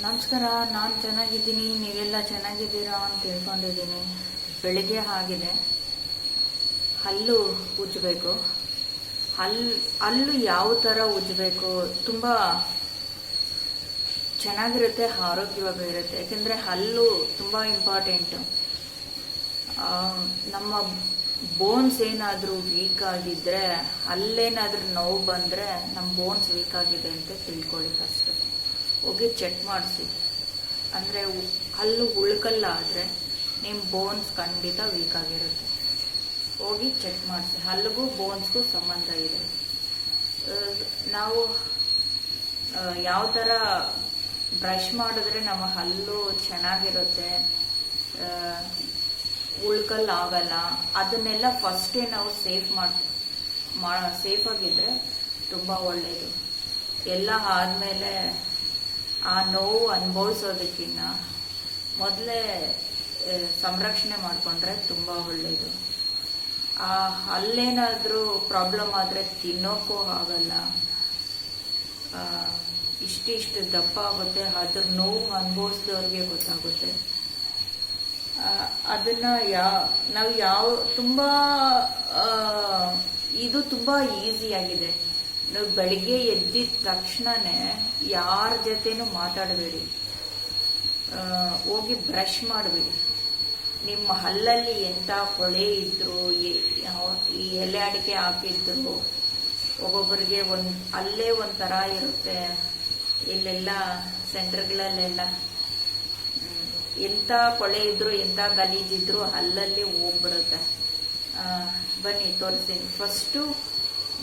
ನಮಸ್ಕಾರ. ನಾನು ಚೆನ್ನಾಗಿದ್ದೀನಿ, ನೀವೆಲ್ಲ ಚೆನ್ನಾಗಿದ್ದೀರಾ ಅಂತ ತಿಳ್ಕೊಂಡಿದ್ದೀನಿ. ಬೆಳಿಗ್ಗೆ ಆಗಿದೆ, ಹಲ್ಲು ಉಜ್ಜಬೇಕು. ಹಲ್ಲು ಯಾವ ಥರ ಉಜ್ಜಬೇಕು ತುಂಬ ಚೆನ್ನಾಗಿರುತ್ತೆ, ಆರೋಗ್ಯವಾಗಿ ಇರುತ್ತೆ. ಯಾಕೆಂದರೆ ಹಲ್ಲು ತುಂಬ ಇಂಪಾರ್ಟೆಂಟು. ನಮ್ಮ ಬೋನ್ಸ್ ಏನಾದರೂ ವೀಕ್ ಆಗಿದ್ದರೆ, ಹಲ್ಲೇನಾದರೂ ನೋವು ಬಂದರೆ ನಮ್ಮ ಬೋನ್ಸ್ ವೀಕ್ ಆಗಿದೆ ಅಂತ ತಿಳ್ಕೊಳ್ಳಿ. ಫಸ್ಟು ಹೋಗಿ ಚೆಕ್ ಮಾಡಿಸಿ. ಅಂದರೆ ಹಲ್ಲು ಉಳ್ಕಲ್ಲಾದರೆ ನಿಮ್ಮ ಬೋನ್ಸ್ ಖಂಡಿತ ವೀಕ್ ಆಗಿರುತ್ತೆ. ಹೋಗಿ ಚೆಕ್ ಮಾಡಿಸಿ. ಹಲ್ಲಿಗೂ ಬೋನ್ಸ್ಗೂ ಸಂಬಂಧ ಇದೆ. ನಾವು ಯಾವ ಥರ ಬ್ರಷ್ ಮಾಡಿದ್ರೆ ನಮ್ಮ ಹಲ್ಲು ಚೆನ್ನಾಗಿರುತ್ತೆ, ಉಳ್ಕಲ್ಲಾಗಲ್ಲ, ಅದನ್ನೆಲ್ಲ ಫಸ್ಟೇ ನಾವು ಸೇಫಾಗಿದ್ದರೆ ತುಂಬ ಒಳ್ಳೆಯದು. ಎಲ್ಲ ಆದಮೇಲೆ ಆ ನೋವು ಅನುಭವಿಸೋದಕ್ಕಿಂತ ಮೊದಲೇ ಸಂರಕ್ಷಣೆ ಮಾಡಿಕೊಂಡ್ರೆ ತುಂಬ ಒಳ್ಳೆಯದು. ಆ ಹಲ್ಲೇನಾದರೂ ಪ್ರಾಬ್ಲಮ್ ಆದರೆ ತಿನ್ನೋಕ್ಕೂ ಆಗಲ್ಲ, ಇಷ್ಟಿಷ್ಟು ದಪ್ಪ ಆಗುತ್ತೆ. ಅದ್ರ ನೋವು ಅನುಭವಿಸಿದವ್ರಿಗೆ ಗೊತ್ತಾಗುತ್ತೆ. ಅದನ್ನು ತುಂಬ ಇದು ತುಂಬ ಈಸಿಯಾಗಿದೆ. ನೀವು ಬೆಳಿಗ್ಗೆ ಎದ್ದಿದ ತಕ್ಷಣನೇ ಯಾರ ಜೊತೆನೂ ಮಾತಾಡಬೇಡಿ, ಹೋಗಿ ಬ್ರಷ್ ಮಾಡಬೇಡಿ. ನಿಮ್ಮ ಹಲ್ಲಲ್ಲಿ ಎಂಥ ಕೊಳೆ ಇದ್ದರೂ, ಈ ಎಲೆ ಅಡಿಕೆ ಹಾಕಿದ್ರು, ಒಬ್ಬೊಬ್ಬರಿಗೆ ಅಲ್ಲೇ ಒಂಥರ ಇರುತ್ತೆ. ಇಲ್ಲೆಲ್ಲ ಸೆಂಟರ್ಗಳಲ್ಲೆಲ್ಲ ಎಂಥ ಕೊಳೆ ಇದ್ದರೂ, ಎಂಥ ಗಲೀಜಿದ್ರು ಹಲ್ಲಲ್ಲಿ ಹೋಗ್ಬಿಡುತ್ತೆ. ಬನ್ನಿ ತೋರಿಸ್ತೀನಿ. ಫಸ್ಟು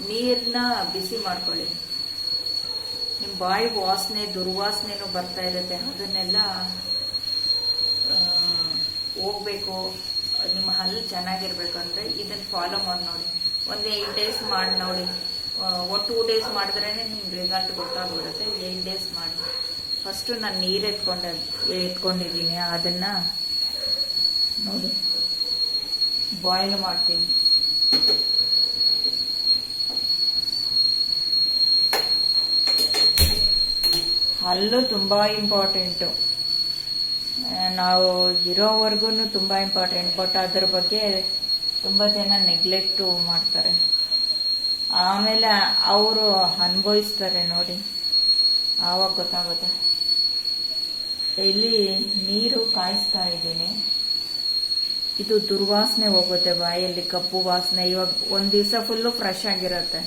ನೀರನ್ನ ಬಿಸಿ ಮಾಡ್ಕೊಳ್ಳಿ. ನಿಮ್ಮ ಬಾಯಿ ವಾಸನೆ, ದುರ್ವಾಸನೆನೂ ಬರ್ತಾ ಇರುತ್ತೆ. ಅದನ್ನೆಲ್ಲ ಹೋಗ್ಬೇಕು. ನಿಮ್ಮ ಹಲ್ಲು ಚೆನ್ನಾಗಿರ್ಬೇಕಂದ್ರೆ ಇದನ್ನು ಫಾಲೋ ಮಾಡಿ ನೋಡಿ. ಒಂದು 8 ಡೇಸ್ ಮಾಡಿ ನೋಡಿ. 2 ಡೇಸ್ ಮಾಡಿದ್ರೇ ನಿಮ್ಗೆ ರಿಸಲ್ಟ್ ಗೊತ್ತಾಗ್ಬಿಡುತ್ತೆ. 8 ಡೇಸ್ ಮಾಡಿ. ಫಸ್ಟು ನಾನು ನೀರು ಎತ್ಕೊಂಡಿದ್ದೀನಿ, ಅದನ್ನು ನೋಡಿ ಬಾಯ್ಲ್ ಮಾಡ್ತೀನಿ. ಹಲ್ಲು ತುಂಬ ಇಂಪಾರ್ಟೆಂಟು. ನಾವು ಇರೋವರೆಗೂ ತುಂಬ ಇಂಪಾರ್ಟೆಂಟ್. ಬಟ್ ಅದ್ರ ಬಗ್ಗೆ ತುಂಬ ಜನ ನೆಗ್ಲೆಕ್ಟು ಮಾಡ್ತಾರೆ. ಆಮೇಲೆ ಅವರು ಅನುಭವಿಸ್ತಾರೆ ನೋಡಿ, ಆವಾಗ ಗೊತ್ತಾಗುತ್ತೆ. ಇಲ್ಲಿ ನೀರು ಕಾಯಿಸ್ತಾ ಇದ್ದೀನಿ. ಇದು ದುರ್ವಾಸನೆ ಹೋಗುತ್ತೆ ಬಾಯಲ್ಲಿ, ಕಪ್ಪು ವಾಸನೆ. ಇವಾಗ ಒಂದು ದಿವಸ ಫುಲ್ಲು ಫ್ರೆಶ್ ಆಗಿರುತ್ತೆ.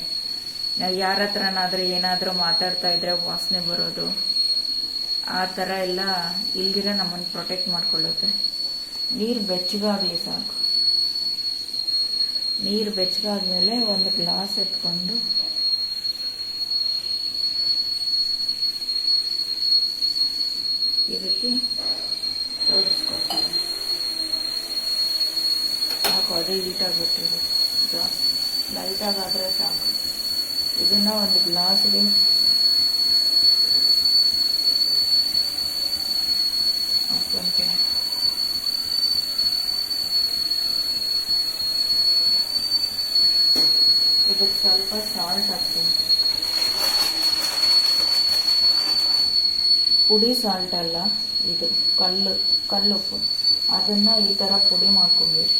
ನಾವು ಯಾರ ಹತ್ರನಾದ್ರೂ ಏನಾದರೂ ಮಾತಾಡ್ತಾ ಇದ್ರೆ ವಾಸನೆ ಬರೋದು, ಆ ಥರ ಎಲ್ಲ ಇಲ್ದಿರ ನಮ್ಮನ್ನು ಪ್ರೊಟೆಕ್ಟ್ ಮಾಡ್ಕೊಳ್ಳುತ್ತೆ. ನೀರು ಬೆಚ್ಚಗಾಗಲಿ ಸಾಕು. ನೀರು ಬೆಚ್ಚಗಾದ್ಮೇಲೆ ಒಂದು ಗ್ಲಾಸ್ ಎತ್ಕೊಂಡು ಇದಕ್ಕೆ ತೋರಿಸ್ಕೊಡ್ತೀನಿ. ಸಾಕು, ಅದೇ ಹೀಟಾಗ್ಬಿಟ್ಟಿರುತ್ತೆ. ಲೈಟಾಗಾದರೆ ಸಾಕು. ಇದನ್ನ ಒಂದು ಗ್ಲಾಸ್ಗೆ ಹಾಕ್ಕೊಂತೀನಿ. ಇದಕ್ಕೆ ಸ್ವಲ್ಪ ಸಾಲ್ಟ್ ಹಾಕ್ತೀನಿ. ಪುಡಿ ಸಾಲ್ಟ್ ಅಲ್ಲ, ಇದು ಕಲ್ಲುಪ್ಪು. ಅದನ್ನು ಈ ಥರ ಪುಡಿ ಮಾಡ್ಕೊಬೇಕು.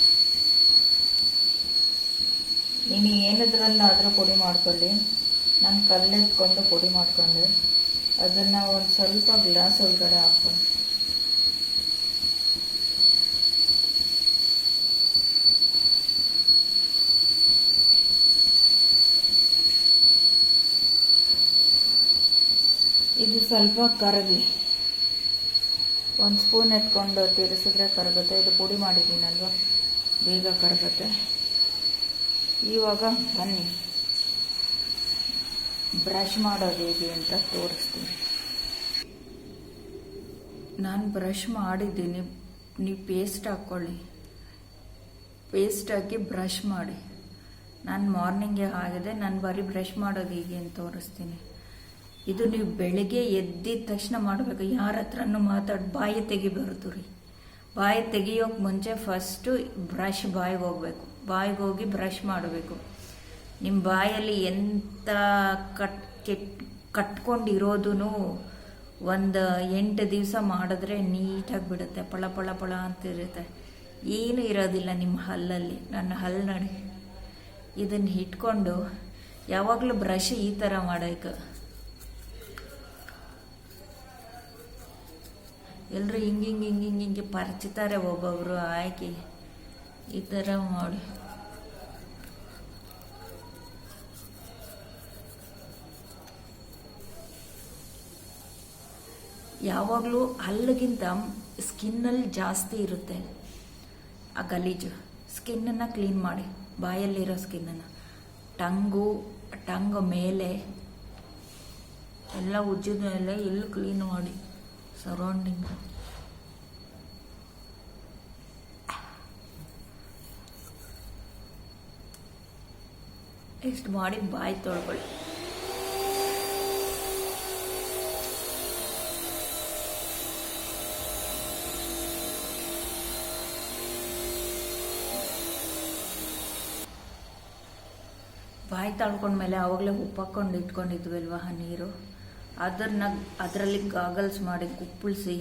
ನೀನು ಏನದ್ರಲ್ಲಾದರೂ ಪುಡಿ ಮಾಡ್ಕೊಳ್ಳಿ. ನಾನು ಕಲ್ಲೆತ್ಕೊಂಡು ಪುಡಿ ಮಾಡ್ಕೊಂಡೆ. ಅದನ್ನು ಒಂದು ಸ್ವಲ್ಪ ಗ್ಲಾಸ್ ಒಳಗಡೆ ಹಾಕ್ಕೊಂಡು ಇದು ಸ್ವಲ್ಪ ಕರಗಿ, 1 ಸ್ಪೂನ್ ಎತ್ಕೊಂಡು ತಿರ್ಸಿದ್ರೆ ಕರಗುತ್ತೆ. ಇದು ಪುಡಿ ಮಾಡಿದ್ದೀನಲ್ವ, ಬೇಗ ಕರಗುತ್ತೆ. ಇವಾಗ ಬನ್ನಿ ಬ್ರಷ್ ಮಾಡೋದು ಹೇಗೆ ಅಂತ ತೋರಿಸ್ತೀನಿ. ನಾನು ಬ್ರಷ್ ಮಾಡಿದ್ದೀನಿ. ನೀವು ಪೇಸ್ಟ್ ಹಾಕ್ಕೊಳ್ಳಿ. ಪೇಸ್ಟ್ ಹಾಕಿ ಬ್ರಷ್ ಮಾಡಿ. ನಾನು ಮಾರ್ನಿಂಗೇ ಆಗಿದೆ. ನಾನು ಬರೀ ಬ್ರಷ್ ಮಾಡೋದು ಹೇಗೆ ಅಂತ ತೋರಿಸ್ತೀನಿ. ಇದು ನೀವು ಬೆಳಿಗ್ಗೆ ಎದ್ದಿದ ತಕ್ಷಣ ಮಾಡಬೇಕು. ಯಾರ ಹತ್ರನೂ ಬಾಯಿ ತೆಗಿಬಾರ್ದು ರೀ. ಬಾಯಿ ತೆಗಿಯೋಕೆ ಮುಂಚೆ ಫಸ್ಟು ಬ್ರಷ್ ಬಾಯಿಗೆ ಹೋಗ್ಬೇಕು. ಬಾಯಿಗೆ ಹೋಗಿ ಬ್ರಷ್ ಮಾಡಬೇಕು. ನಿಮ್ಮ ಬಾಯಲ್ಲಿ ಎಂಥ ಕಟ್ಕೊಂಡಿರೋದೂ ಒಂದು 8 ದಿವಸ ಮಾಡಿದ್ರೆ ನೀಟಾಗಿ ಬಿಡುತ್ತೆ, ಪಳ ಪಳ ಪಳ ಅಂತಿರುತ್ತೆ. ಏನೂ ಇರೋದಿಲ್ಲ ನಿಮ್ಮ ಹಲ್ಲಲ್ಲಿ. ನನ್ನ ಹಲ್ಲು ನೋಡಿ, ಇದನ್ನು ಇಟ್ಕೊಂಡು ಯಾವಾಗಲೂ ಬ್ರಷ್ ಈ ಥರ ಮಾಡೋಕೆ. ಎಲ್ಲರೂ ಹಿಂಗೆ ಪರ್ಚ್ತಾರೆ, ಒಬ್ಬೊಬ್ಬರು ಆಯ್ಕೆ ಈ ಥರ ಮಾಡಿ. ಯಾವಾಗಲೂ ಹಲ್ಲಿಗಿಂತ ಸ್ಕಿನ್ನಲ್ಲಿ ಜಾಸ್ತಿ ಇರುತ್ತೆ ಆ ಗಲೀಜು. ಸ್ಕಿನ್ನನ್ನು ಕ್ಲೀನ್ ಮಾಡಿ, ಬಾಯಲ್ಲಿರೋ ಸ್ಕಿನ್ನನ್ನು, ಟಂಗ್ ಮೇಲೆ ಎಲ್ಲ ಉಜ್ಜಿದ ಮೇಲೆ ಇಲ್ಲಿ ಕ್ಲೀನ್ ಮಾಡಿ ಸರೌಂಡಿಂಗ್. ಇಷ್ಟು ಮಾಡಿ ಬಾಯಿ ತೊಳ್ಕೊಳ್ಳಿ. ಬಾಯಿ ತೊಳ್ಕೊಂಡ್ಮೇಲೆ ಆವಾಗಲೇ ಉಪ್ಪು ಹಾಕ್ಕೊಂಡು ಇಟ್ಕೊಂಡಿದ್ವಲ್ವ ಆ ನೀರು, ಅದರಲ್ಲಿ ಗಾಗಲ್ಸ್ ಮಾಡಿ ಕುಪ್ಪಳಿಸಿ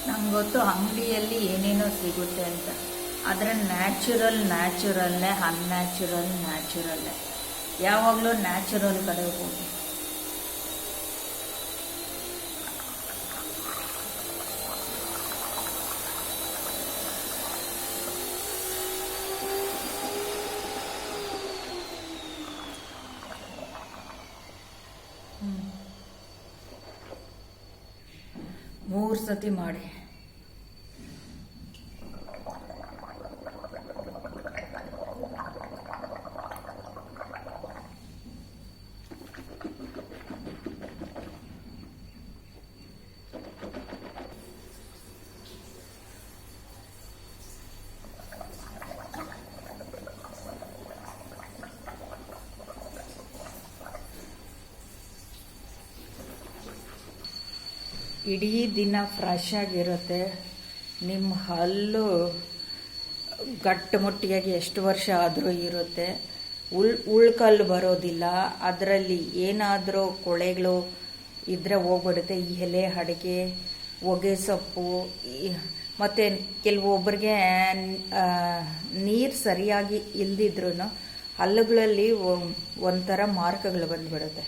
ನಂಗೆ ಗೊತ್ತು ಅಂಗಡಿಯಲ್ಲಿ ಏನೇನೋ ಸಿಗುತ್ತೆ ಅಂತ, ಆದರೆ ನ್ಯಾಚುರಲ್ಲೇ ಅನ್ಯಾಚುರಲ್ಲೇ. ಯಾವಾಗಲೂ ನ್ಯಾಚುರಲ್ ಕಡೆ ಹೋಗಿ. ಮೂರು ಸತಿ ಮಾಡಿ. ಇಡೀ ದಿನ ಫ್ರೆಶ್ ಆಗಿರುತ್ತೆ. ನಿಮ್ಮ ಹಲ್ಲು ಗಟ್ಟುಮುಟ್ಟಿಯಾಗಿ ಎಷ್ಟು ವರ್ಷ ಆದರೂ ಇರುತ್ತೆ. ಉಳ್ಕಲ್ಲು ಬರೋದಿಲ್ಲ. ಅದರಲ್ಲಿ ಏನಾದರೂ ಕೊಳೆಗಳು ಇದ್ದರೆ ಹೋಗ್ಬಿಡುತ್ತೆ. ಈ ಎಲೆ, ಅಡಿಕೆ, ಹೊಗೆ ಸೊಪ್ಪು, ಮತ್ತು ಕೆಲವೊಬ್ಬರಿಗೆ ನೀರು ಸರಿಯಾಗಿ ಇಲ್ದಿದ್ರೂ ಹಲ್ಲುಗಳಲ್ಲಿ ಒಂಥರ ಮಾರ್ಕ್ಗಳು ಬಂದುಬಿಡುತ್ತೆ,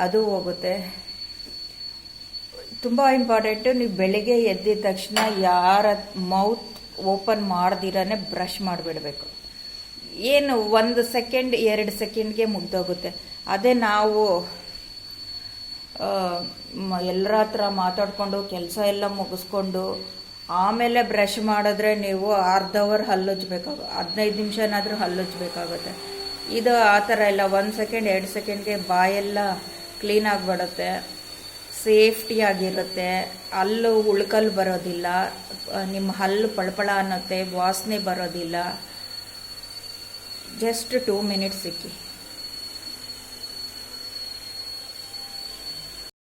ಅದು ಹೋಗುತ್ತೆ. ತುಂಬ ಇಂಪಾರ್ಟೆಂಟು. ನೀವು ಬೆಳಿಗ್ಗೆ ಎದ್ದಿದ ತಕ್ಷಣ ಯಾರ ಮೌತ್ ಓಪನ್ ಮಾಡ್ದಿರಾನೆ ಬ್ರಷ್ ಮಾಡಿಬಿಡಬೇಕು. ಏನು 1 ಸೆಕೆಂಡ್ 2 ಸೆಕೆಂಡ್ಗೆ ಮುಗ್ದೋಗುತ್ತೆ. ಅದೇ ನಾವು ಎಲ್ಲರ ಹತ್ರ ಮಾತಾಡಿಕೊಂಡು ಕೆಲಸ ಎಲ್ಲ ಮುಗಿಸ್ಕೊಂಡು ಆಮೇಲೆ ಬ್ರಷ್ ಮಾಡಿದ್ರೆ ನೀವು ಅರ್ಧ ಅವರ್ ಹಲ್ಲುಜ್ಬೇಕಾಗುತ್ತೆ, 15 ನಿಮಿಷನಾದರೂ ಹಲ್ಲುಜ್ಬೇಕಾಗುತ್ತೆ. ಇದು ಆ ಥರ ಇಲ್ಲ. 1 ಸೆಕೆಂಡ್ 2 ಸೆಕೆಂಡ್ಗೆ ಬಾಯೆಲ್ಲ ಕ್ಲೀನ್ ಆಗಿಬಿಡುತ್ತೆ, ಸೇಫ್ಟಿಯಾಗಿರುತ್ತೆ. ಹಲ್ಲು ಉಳ್ಕಲ್ ಬರೋದಿಲ್ಲ, ನಿಮ್ಮ ಹಲ್ಲು ಪಳಪಳ ಅನ್ನುತ್ತೆ, ವಾಸನೆ ಬರೋದಿಲ್ಲ. ಜಸ್ಟ್ 2 ಮಿನಿಟ್ಸ್ ಸಿಕ್ಕಿ.